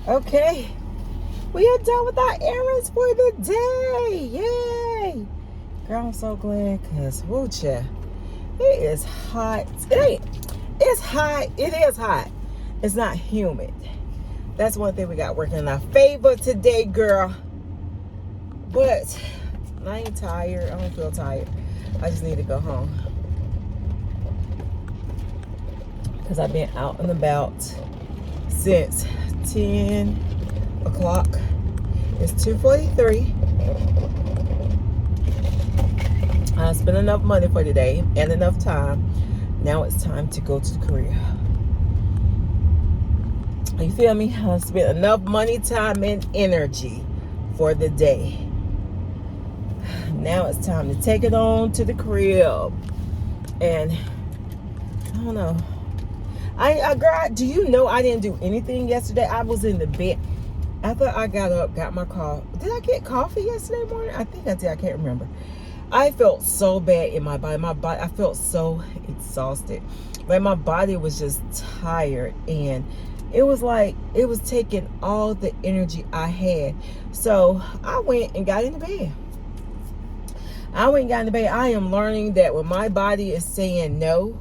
Okay, we are done with our errands for the day. Yay! Girl, I'm so glad because, woo, child, it is hot. It's hot. It is hot. It's not humid. That's one thing we got working in our favor today, girl. But I ain't tired. I don't feel tired. I just need to go home. Because I've been out and about since 10 o'clock. It's 2:43. I spent enough money for today and enough time. Now it's time to go to the career. You feel me? I spent enough money, time, and energy for the day. Now it's time to take it on to the crib. And I don't know. Girl, do you know I didn't do anything yesterday? I was in the bed. After I got up, got my coffee. Did I get coffee yesterday morning? I think I did. I can't remember. I felt so bad in my body. I felt so exhausted. Like my body was just tired, and it was like it was taking all the energy I had. So I went and got in the bed. I am learning that when my body is saying no,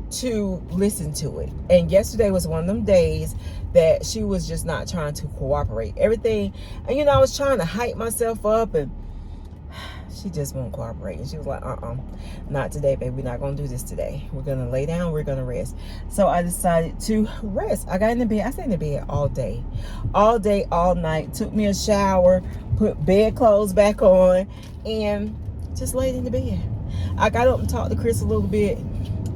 to listen to it. And yesterday was one of them days that she was just not trying to cooperate. Everything, and I was trying to hype myself up, and she just won't cooperate. And she was like, not today, babe. We're not gonna do this today. We're gonna lay down, we're gonna rest. So I decided to rest. I got in the bed. I stayed in the bed all day, all night. Took me a shower, put bed clothes back on, and just laid in the bed. I got up and talked to Chris a little bit.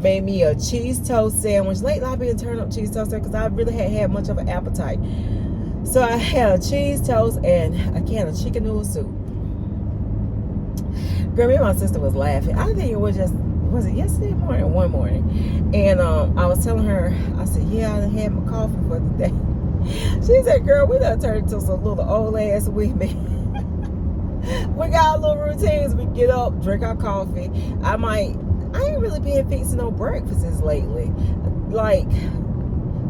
Made me a cheese toast sandwich. Lately I've been turning up cheese toast because I really hadn't had much of an appetite. So I had a cheese toast and a can of chicken noodle soup. Girl, me and my sister was laughing. I think it was it yesterday morning or one morning? And I was telling her, I said, yeah, I done had my coffee for the day. She said, girl, we done turned into some little old ass women. We got our little routines. We get up, drink our coffee. I ain't really been fixing no breakfasts lately. Like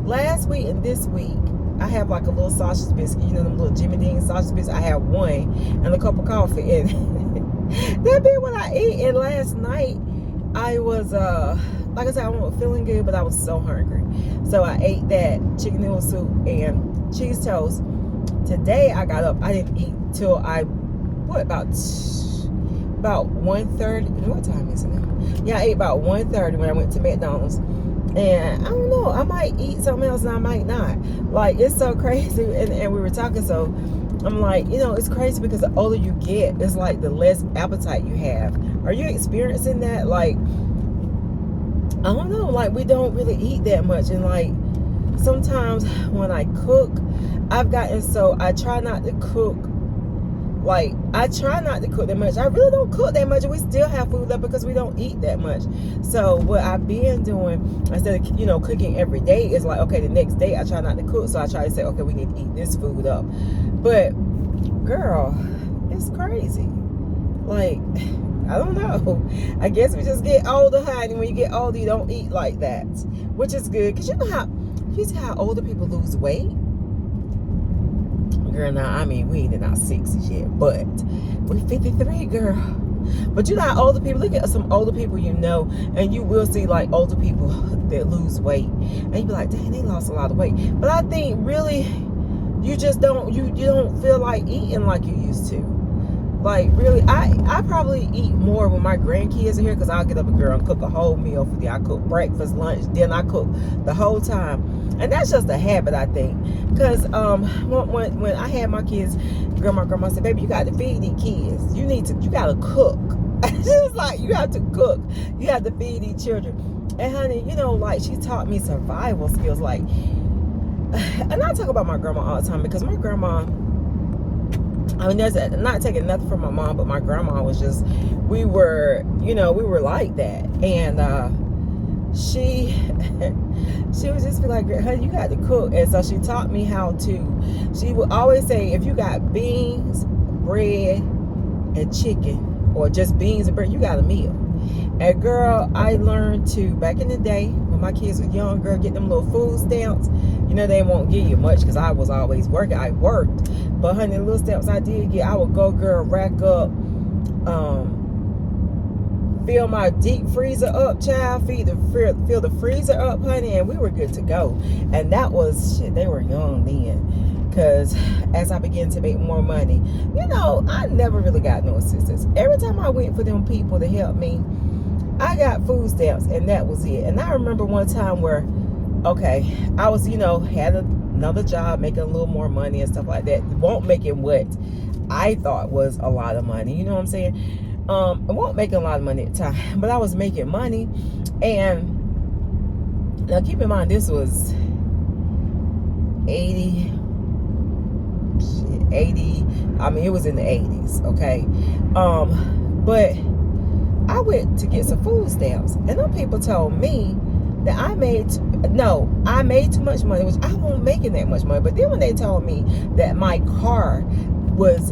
last week and this week, I have like a little sausage biscuit, them little Jimmy Dean sausage biscuits. I have one and a cup of coffee, and that be what I eat. And last night, I was like I said, I wasn't feeling good, but I was so hungry, so I ate that chicken noodle soup and cheese toast. Today I got up. I didn't eat till about 1:30. What time is it now? Yeah, I ate about 1:30 when I went to McDonald's. And I don't know, I might eat something else and I might not. Like, it's so crazy. And we were talking, so I'm like, it's crazy because the older you get, it's like the less appetite you have. Are you experiencing that? Like, I don't know, like we don't really eat that much. And like sometimes when I cook, I've gotten so I try not to cook. Like, I try not to cook that much. I really don't cook that much. We still have food left because we don't eat that much. So what I've been doing, instead of, cooking every day, is like, okay, the next day I try not to cook. So I try to say, okay, we need to eat this food up. But, girl, it's crazy. Like, I don't know. I guess we just get older, honey. When you get older, you don't eat like that. Which is good. Because you see how older people lose weight? Girl, now, we ain't in our 60s yet, but we're 53, girl. But how older people, look at some older people and you will see like older people that lose weight. And you be like, dang, they lost a lot of weight. But I think really, you just don't, you don't feel like eating like you used to. Like, really, I probably eat more when my grandkids are here because I'll get up and cook a whole meal for them. I cook breakfast, lunch, then I cook the whole time. And that's just a habit, I think. Because when I had my kids, my grandma said, baby, you got to feed these kids. You got to cook. She was like, you have to cook. You have to feed these children. And honey, like she taught me survival skills. Like, and I talk about my grandma all the time because my grandma, there's not taking nothing from my mom, but my grandma was just, we were like that. And she would just be like, honey, you got to cook. And so she taught me how to. She would always say, if you got beans, bread, and chicken, or just beans and bread, you got a meal. And girl, I learned to, back in the day when my kids were young, girl, get them little food stamps. You know, they won't give you much because I was always working. I worked. But honey, the little steps I did get, I would go, girl, rack up, fill my deep freezer up, child, fill the freezer up, honey, and we were good to go. And that was, shit, they were young then. Because as I began to make more money, you know, I never really got no assistance. Every time I went for them people to help me, I got food stamps, and that was it. And I remember one time where, okay, I was, you know, had another job, making a little more money and stuff like that. Won't making what I thought was a lot of money, you know what I'm saying? I won't make a lot of money at the time, but I was making money. And now keep in mind, this was 80, I mean, it was in the 80s, okay? But I went to get some food stamps, and them people told me that I made too much money, which I won't making that much money. But then when they told me that my car was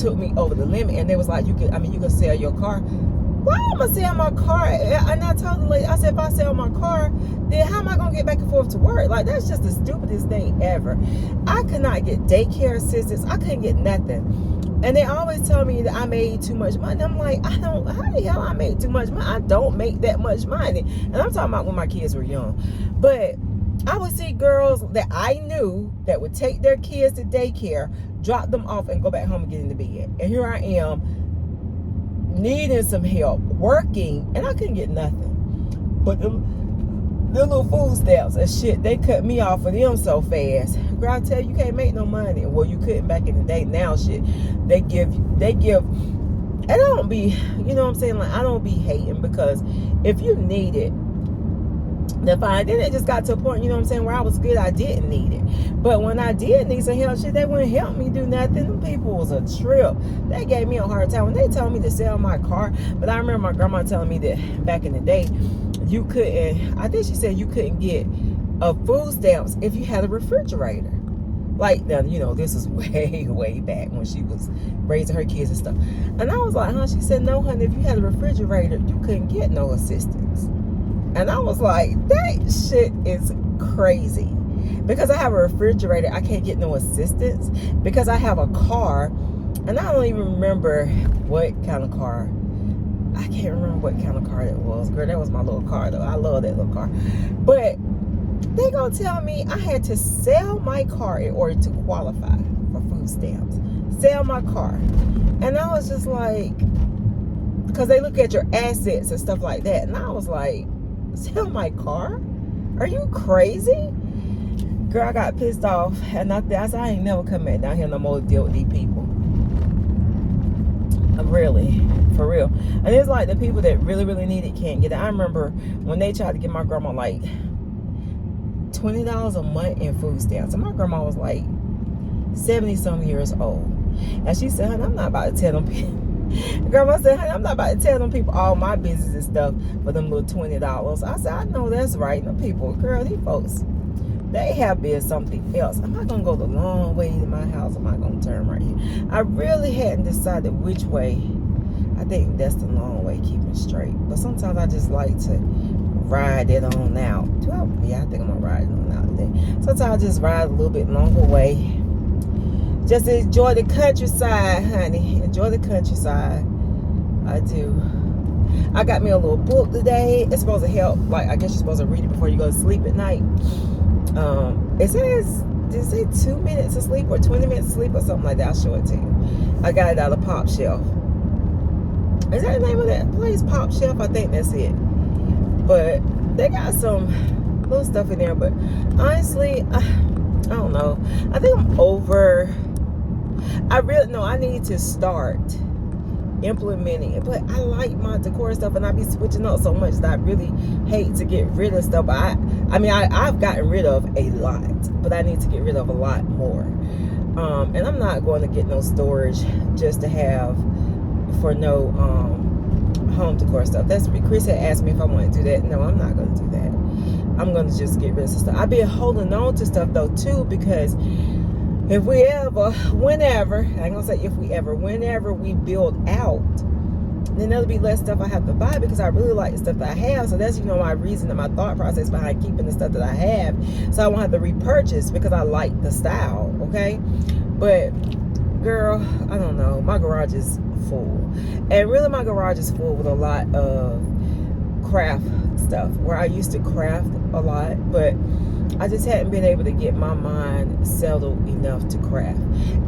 took me over the limit, and they was like, you can sell your car. Why am I selling my car? And I told the lady, I said, if I sell my car, then how am I gonna get back and forth to work? Like, that's just the stupidest thing ever. I could not get daycare assistance. I couldn't get nothing. And they always tell me that I made too much money. I'm like, how the hell I made too much money? I don't make that much money. And I'm talking about when my kids were young. But I would see girls that I knew that would take their kids to daycare, drop them off, and go back home and get into bed. And here I am, needing some help, working, and I couldn't get nothing. But the little food stamps and shit, they cut me off of them so fast. Girl, I tell you, you can't make no money. Well, you couldn't back in the day. Now shit, they give, and I don't be, you know what I'm saying? Like, I don't be hating, because if you need it, then fine. Then it just got to a point, you know what I'm saying, where I was good, I didn't need it. But when I did need some help, shit, they wouldn't help me do nothing. Them people was a trip. They gave me a hard time when they told me to sell my car. But I remember my grandma telling me that back in the day, you couldn't, I think she said you couldn't get food stamps if you had a refrigerator. Like, now, you know, this is way, way back when she was raising her kids and stuff. And I was like, huh? She said, no, honey, if you had a refrigerator, you couldn't get no assistance. And I was like, that shit is crazy. Because I have a refrigerator, I can't get no assistance. Because I have a car, and I don't even remember what kind of car. I can't remember what kind of car that was. Girl, that was my little car, though. I love that little car. But they gonna tell me I had to sell my car in order to qualify for food stamps. Sell my car. And I was just like, because they look at your assets and stuff like that. And I was like, sell my car? Are you crazy? Girl, I got pissed off, and I said, I ain't never come back down here no more to deal with these people. Really, for real. And it's like the people that really, really need it can't get it. I remember when they tried to give my grandma like $20 a month in food stamps, and my grandma was like 70-some years old, and she said, honey, I'm not about to tell them people. Grandma said, honey, I'm not about to tell them people all my business and stuff for them little $20. I said, I know that's right. Them people, girl, these folks, they have been something else. Am I going to go the long way to my house? Am I going to turn right here? I really hadn't decided which way. I think that's the long way, keeping straight. But sometimes I just like to ride it on out. Yeah, I think I'm going to ride it on out today. Sometimes I just ride a little bit longer way. Just enjoy the countryside, honey. Enjoy the countryside. I do. I got me a little book today. It's supposed to help. Like, I guess you're supposed to read it before you go to sleep at night. It says, did it say 2 minutes of sleep or 20 minutes of sleep or something like that? I'll show it to you. I got it out of Pop Shelf. Is that the name of that place? Pop Shelf? I think that's it. But they got some little stuff in there. But honestly, I don't know. I think I'm over. I need to start implementing it. But I like my decor stuff, and I be switching up so much that I really hate to get rid of stuff. But I've gotten rid of a lot, but I need to get rid of a lot more. And I'm not going to get no storage just to have for no home decor stuff. That's what Chris had asked me if I want to do that. No, I'm not going to do that. I'm going to just get rid of some stuff. I've been holding on to stuff though too, because if we ever, whenever, I ain't gonna say if we ever, whenever we build out then there'll be less stuff I have to buy because I really like the stuff that I have. So that's, my reason and my thought process behind keeping the stuff that I have. So I won't have to repurchase because I like the style, okay? But, girl, I don't know. My garage is full. And really my garage is full with a lot of craft stuff where I used to craft a lot, but I just hadn't been able to get my mind settled enough to craft.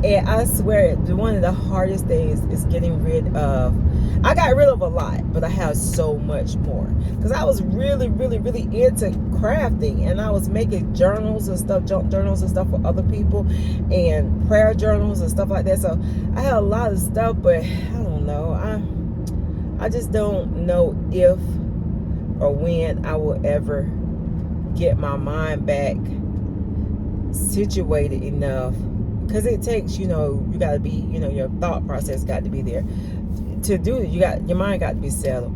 And I swear, one of the hardest things is getting rid of, I got rid of a lot, but I have so much more. Because I was really, really, really into crafting, and I was making journals and stuff, junk journals and stuff for other people, and prayer journals and stuff like that. So I had a lot of stuff, but I don't know. I just don't know if or when I will ever get my mind back situated enough, because it takes, you got to be, your thought process got to be there to do it. Your mind got to be settled,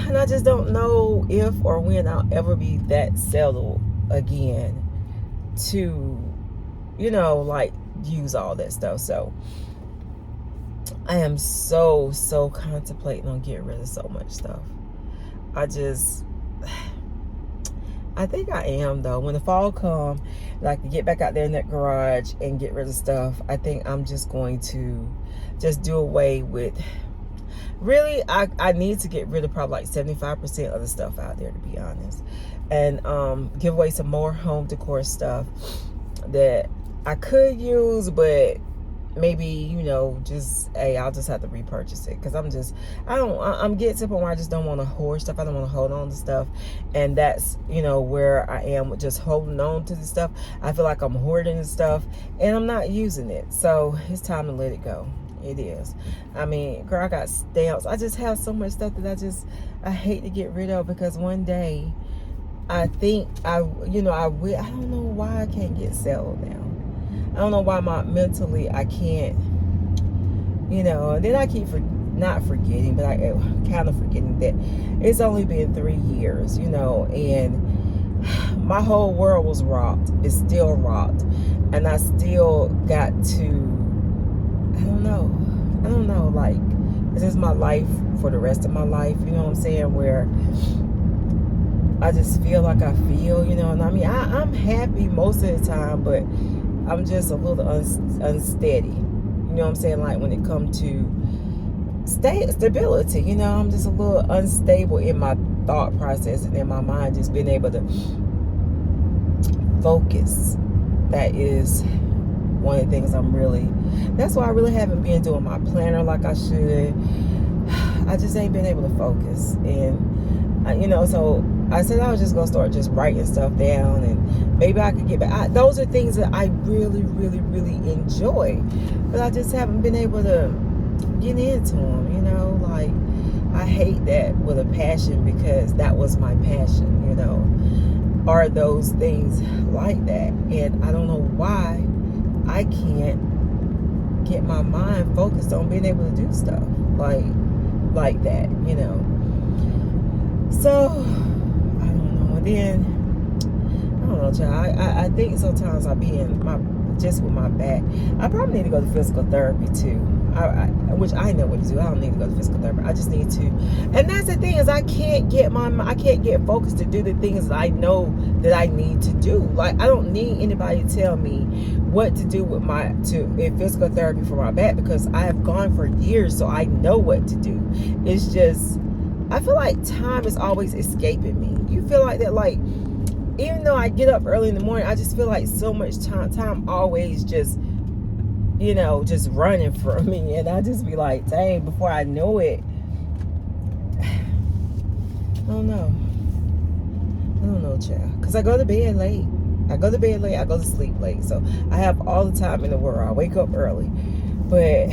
and I just don't know if or when I'll ever be that settled again to, like, use all that stuff. So I am so contemplating on getting rid of so much stuff. I think I am, though. When the fall comes and I can get back out there in that garage and get rid of stuff, I think I'm just going to just do away with, really, I need to get rid of probably like 75% of the stuff out there, to be honest, and give away some more home decor stuff that I could use, but maybe, I'll just have to repurchase it, because I'm getting to the point where I just don't want to hoard stuff. I don't want to hold on to stuff, and that's, where I am with just holding on to the stuff. I feel like I'm hoarding the stuff, and I'm not using it, so it's time to let it go. It is. I mean, girl, I got stamps. I just have so much stuff that I hate to get rid of, because one day, I think I will. I don't know why I can't get settled now. I don't know why mentally I can't, and then I keep not forgetting, but I kind of forgetting that it's only been 3 years, and my whole world was rocked. It's still rocked, and I still got to, I don't know, like, this is my life for the rest of my life, you know what I'm saying, where I just feel like I feel, and I mean, I'm happy most of the time, but I'm just a little unsteady, you know what I'm saying, like when it comes to stability, I'm just a little unstable in my thought process and in my mind, just being able to focus. That is one of the things that's why I really haven't been doing my planner like I should. I just ain't been able to focus, and so I said I was just gonna start just writing stuff down, and maybe I could get back. Those are things that I really, really, really enjoy, but I just haven't been able to get into them. Like, I hate that with a passion, because that was my passion. Are those things like that, and I don't know why I can't get my mind focused on being able to do stuff like that. So I don't know. And then I don't know, child. I think sometimes I be just with my back. I probably need to go to physical therapy too. Which I know what to do. I don't need to go to physical therapy. I just need to. And that's the thing, is I can't get focused to do the things that I know that I need to do. Like, I don't need anybody to tell me what to do with in physical therapy for my back, because I have gone for years, so I know what to do. It's just, I feel like time is always escaping me. You feel like that? Like, even though I get up early in the morning, I just feel like so much time always just, just running from me. And I just be like, dang, before I know it, I don't know, child. Because I go to bed late. I go to sleep late. So I have all the time in the world. I wake up early. But,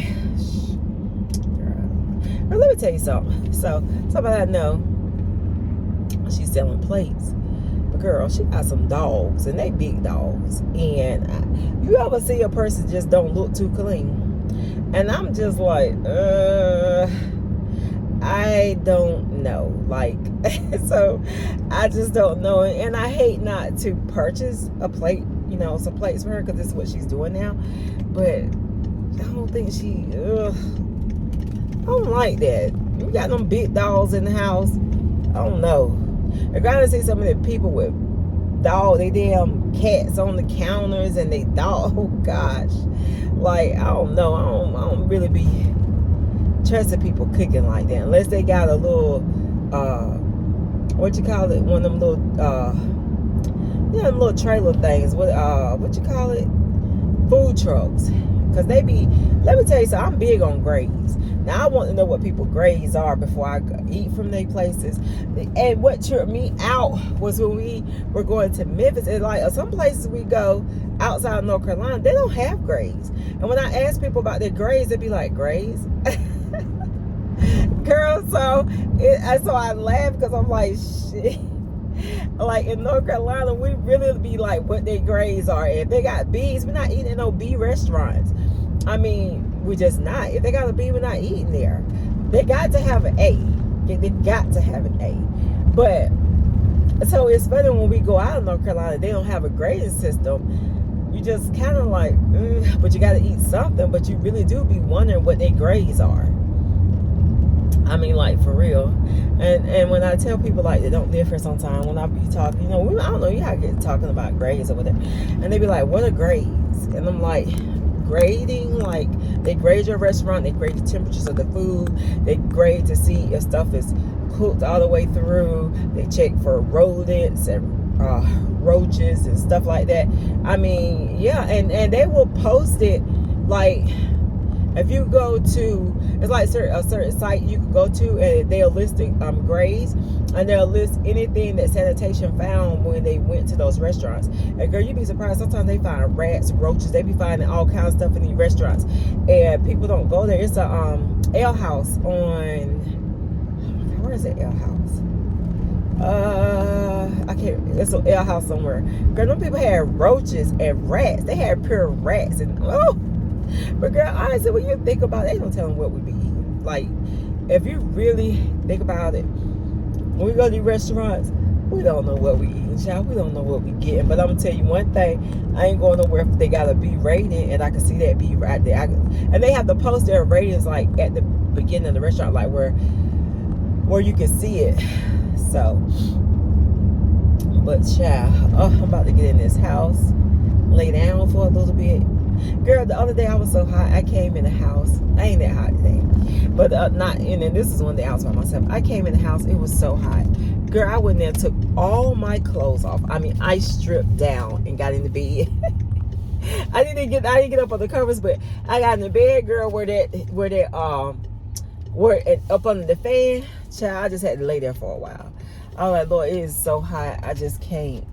girl, let me tell you something. So, somebody I know, she's selling plates. Girl, she got some dogs, and they big dogs, and you ever see a person just don't look too clean, and I'm just like, I don't know, like, so I just don't know, and I hate not to purchase a plate, some plates for her, because this is what she's doing now, but I don't think I don't like that. You got them big dolls in the house. I don't know. I gotta see some of the people with they damn cats on the counters and they dog. Oh gosh, like I don't know. I don't really be trusting people cooking like that unless they got a little what you call it? One of them little them little trailer things. What you call it? Food trucks. Cause they be. Let me tell you something. I'm big on grades. Now I want to know what people's grades are before I eat from their places. And what tripped me out was when we were going to Memphis. And like some places we go outside of North Carolina, they don't have grades. And when I ask people about their grades, they be like, grades? Girl, so I laugh because I'm like, shit. Like in North Carolina, we really be like what their grades are. If they got B's, we're not eating in no B restaurants. I mean, we're just not. If they got a B, we're not eating there. They got to have an A. They got to have an A. But so it's funny when we go out of North Carolina, they don't have a grading system. You just kind of like, but you got to eat something. But you really do be wondering what their grades are. I mean, like, for real. And when I tell people, like, they don't differ sometimes, when I be talking, I don't know, you gotta get talking about grades or whatever. And they be like, what are grades? And I'm like, grading, like, they grade your restaurant, they grade the temperatures of the food, they grade to see if stuff is cooked all the way through, they check for rodents and roaches and stuff like that. I mean, yeah, and they will post it, like, if you go to, it's like a certain site you can go to, and they'll list grades, and they'll list anything that sanitation found when they went to those restaurants. And girl, you'd be surprised. Sometimes they find rats, roaches. They be finding all kinds of stuff in these restaurants, and people don't go there. It's a ale house on, where is it? Ale house. I can't. It's an ale house somewhere. Girl, them people had roaches and rats. They had pure rats and But girl, honestly, when you think about it, they don't tell them what we be eating. Like, if you really think about it, when we go to these restaurants, we don't know what we eating, child. We don't know what we getting. But I'm gonna tell you one thing: I ain't going nowhere if they got a B rating, and I can see that B right there. And they have to post their ratings like at the beginning of the restaurant, like where you can see it. So, but child, I'm about to get in this house, lay down for a little bit. Girl, the other day I was so hot. I came in the house. I ain't that hot today, but and this is one day I was by myself. I came in the house. It was so hot. Girl, I went there and took all my clothes off. I mean, I stripped down and got in the bed. I didn't get up on the covers, but I got in the bed, girl, where up under the fan. Child, I just had to lay there for a while. I was like, Lord, it is so hot. I just can't.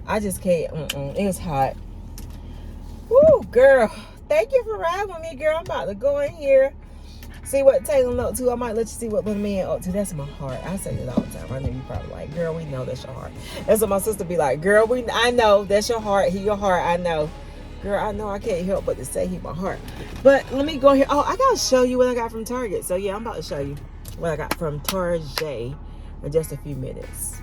It was hot. Woo, girl, thank you for riding with me, girl. I'm about to go in here, see what Taylor up to. I might let you see what my man up to. That's my heart. I say it all the time. I know you probably like, girl, we know that's your heart. That's what my sister be like, girl, I know that's your heart. He your heart. I know. Girl, I know I can't help but to say he my heart. But let me go here. Oh, I gotta show you what I got from Target. So yeah, I'm about to show you what I got from Target in just a few minutes.